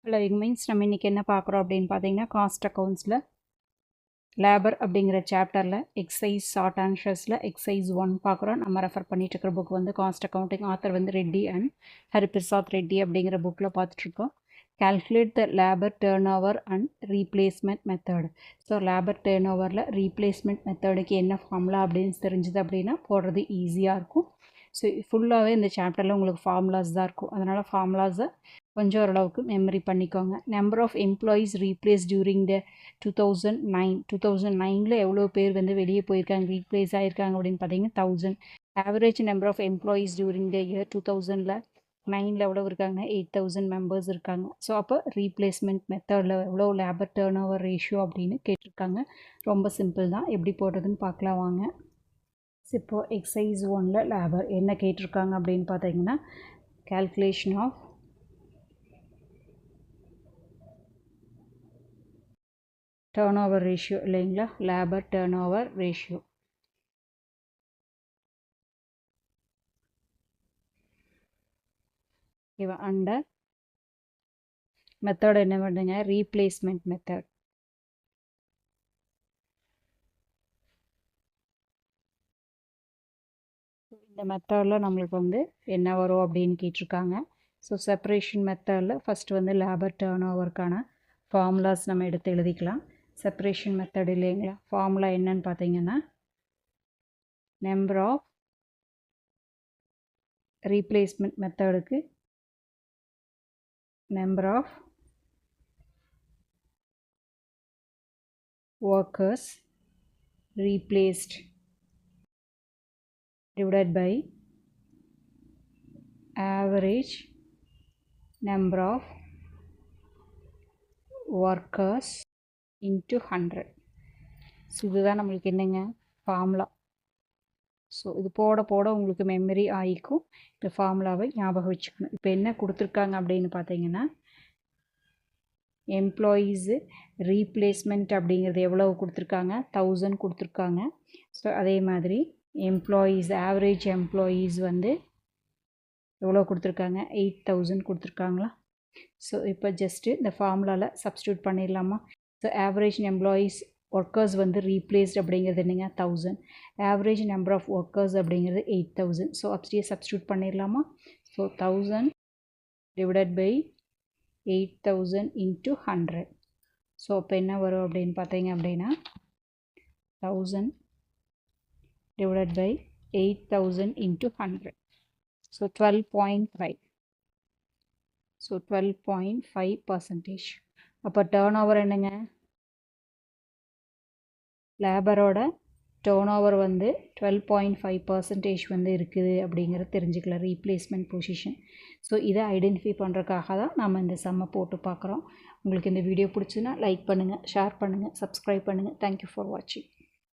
Hello means நம்ம இன்றைக்கி என்ன பார்க்குறோம் அப்படின்னு பார்த்தீங்கன்னா காஸ்ட் அக்கௌண்ட்ஸில் லேபர் அப்படிங்கிற சாப்டரில் எக்ஸைஸ் ஷார்ட் ஆன்சர்ஸில் எக்ஸைஸ் 1 பார்க்குறோம். நம்ம ரெஃபர் பண்ணிட்டு இருக்கிற புக் வந்து காஸ்ட் அக்கௌண்டிங், ஆத்தர் வந்து ரெட்டி அண்ட் ஹரிபிரசாத் ரெட்டி அப்படிங்கிற புக்கில் பார்த்துட்ருக்கோம். Calculate the labour turn over and replacement method. So labour turn ஓவரில் ரீப்ளேஸ்மெண்ட் மெத்தடுக்கு என்ன ஃபார்முலா அப்படின்னு தெரிஞ்சுது அப்படின்னா போடுறது ஈஸியாக இருக்கும். ஸோ ஃபுல்லாகவே இந்த சாப்டரில் உங்களுக்கு ஃபார்முலாஸ் தான் இருக்கும். அதனால் ஃபார்முலாஸை கொஞ்சம் ஓரளவுக்கு மெமரி பண்ணிக்கோங்க. Number of employees replace during the 2009 எவ்வளோ பேர் வந்து வெளியே போயிருக்காங்க, ரீப்ளேஸ் ஆகிருக்காங்க அப்படின்னு பார்த்தீங்கன்னா 1000. Average number of employees during the year 2009 எவ்வளோ இருக்காங்க, 8000 மெம்பர்ஸ் இருக்காங்க. ஸோ அப்போ ரீப்ளேஸ்மெண்ட் மெத்தடில் எவ்வளோ லேபர் டேர்ன் ஓவர் ரேஷியோ அப்படின்னு கேட்டிருக்காங்க. ரொம்ப சிம்பிள் தான், எப்படி போடுறதுன்னு பார்க்கலாம் வாங்க. இப்போது எக்ஸைஸ் 1 லேபர் என்ன கேட்டிருக்காங்க அப்படின்னு பார்த்தீங்கன்னா calculation of turnover ratio இல்லைங்களா, லேபர் டேர்ன் ஓவர் ரேஷியோ. ஓகேவா, அண்டர் மெத்தட் என்ன பண்ணுங்க, ரீப்ளேஸ்மெண்ட் மெத்தட். இந்த மெத்தடில் நம்மளுக்கு வந்து என்ன வரும் அப்படின்னு கேட்டிருக்காங்க. ஸோ செப்பரேஷன் மெத்தடில் ஃபஸ்ட்டு வந்து லேபர் டேர்ன் ஓவருக்கான ஃபார்முலாஸ் நம்ம எடுத்து எழுதிக்கலாம். செப்பரேஷன் மெத்தட் இல்லைங்களா, ஃபார்முலா என்னன்னு பார்த்தீங்கன்னா நம்பர் ஆஃப் ரீப்ளேஸ்மெண்ட் மெத்தடுக்கு number of workers replaced divided by average number of workers into 100. So இதுதான் நம்மளுக்கு என்னங்க ஃபார்முலா. ஸோ இது போட போட உங்களுக்கு மெமரி ஆகிக்கும். இந்த ஃபார்முலாவை ஞாபகம் வச்சுக்கணும். இப்போ என்ன கொடுத்துருக்காங்க அப்படின்னு பார்த்தீங்கன்னா எம்ப்ளாயீஸு ரீப்ளேஸ்மெண்ட் அப்படிங்கிறது எவ்வளோ கொடுத்துருக்காங்க, 1000 கொடுத்துருக்காங்க. ஸோ அதே மாதிரி எம்ப்ளாயீஸ் ஆவரேஜ் எம்ப்ளாயீஸ் வந்து எவ்வளோ கொடுத்துருக்காங்க, 8000 கொடுத்துருக்காங்களா. ஸோ இப்போ ஜஸ்ட்டு இந்த ஃபார்முலாவில் சப்ஸ்டியூட் பண்ணிடலாமா. ஸோ ஆவரேஜ் எம்ப்ளாயீஸ் ஒர்க்கர்ஸ் வந்து ரீப்ளேஸ்ட் அப்படிங்கிறது என்னங்க 1000, ஆவரேஜ் நம்பர் ஆஃப் ஒர்க்கர்ஸ் அப்படிங்கிறது 8000. ஸோ அப்படியே சப்ஸ்டியூட் பண்ணிடலாமா. So 1000 divided by 8000 into 100. So இப்போ என்ன வரும் அப்படின்னு பார்த்தீங்க அப்படின்னா 1000 divided by 8000 into 100. So 12.5. So 12.5%. அப்போ டேர்ன் ஓவர் என்னங்க, லேபரோட டேர்ன் ஓவர் வந்து 12.5% வந்து இருக்குது அப்படிங்கிறது தெரிஞ்சுக்கலாம், ரீப்ளேஸ்மெண்ட் பொசிஷன். ஸோ இதை ஐடென்டிஃபை பண்ணுறதுக்காக தான் நம்ம இந்த சம்மை போட்டு பார்க்குறோம். உங்களுக்கு இந்த வீடியோ பிடிச்சுன்னா லைக் பண்ணுங்கள், ஷேர் பண்ணுங்கள், சப்ஸ்கிரைப் பண்ணுங்கள். தேங்க்யூ ஃபார் வாட்சிங்.